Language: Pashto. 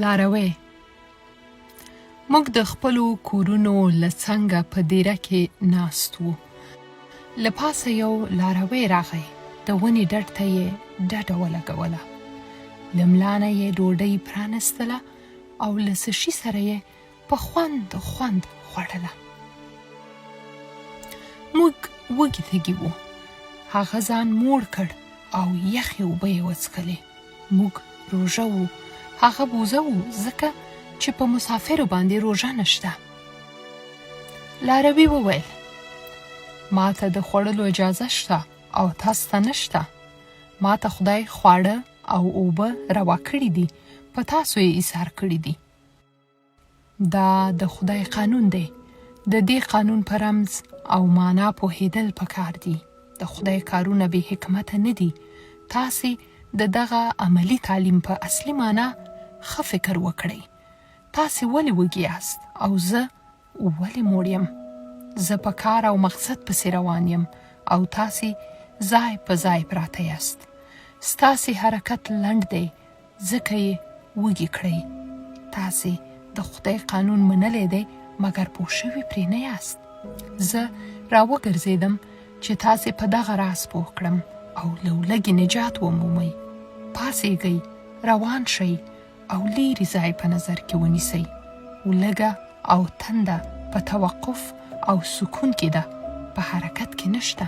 لاروی. موږ د خپلو کورونو له څنګه په دیره کې ناست وو. له پاسه یو لاروی راغی. د ونې ډډ ته یې ډډه ولګوله. له ملا نه یې ډوډۍ پرانستله او له څه شي سره یې په خوند خوړله. موږ وږي تږي وو. هغه ځان موړ کړ او یخې اوبه یې وڅښلې. موږ روژه وو. هغه بوزه وو ځکه چې په مسافرو باندې روژه نشته. لاروي وویل ما ته د خوړلو اجازه شته او تاسو ته نشته. ما ته خدای خواړه او اوبه روا کړي دي، په تاسو یې ایثار کړي دي. دا د خدای قانون دی. د دې قانون په رمز او معنا پوهېدل پکار دي. د خدای کارونه بې حکمته نه دي. تاسې د دغه عملي تعلیم په اصلي معنا ښه فکر وکړئ. تاسې ولې وږي یاست او زه ولې موړ یم؟ زه په کار او مقصد پسې روان یم او تاسې ځای په ځای پراته یاست. ستاسې حرکت لنډ دی ځکه یې وږي کړئ. تاسې د خدای قانون منلی دی مګر پوه شوي پرې نه یاست. زه راوګرځېدم چې تاسې په دغه راز پوه کړم او له لږې نجات ومومئ. پاڅېږئ، روان شئ او لیرې ځای په نظر کې ونیسئ. لږه او تنده په توقف او سکون کې ده، په حرکت کې نشته.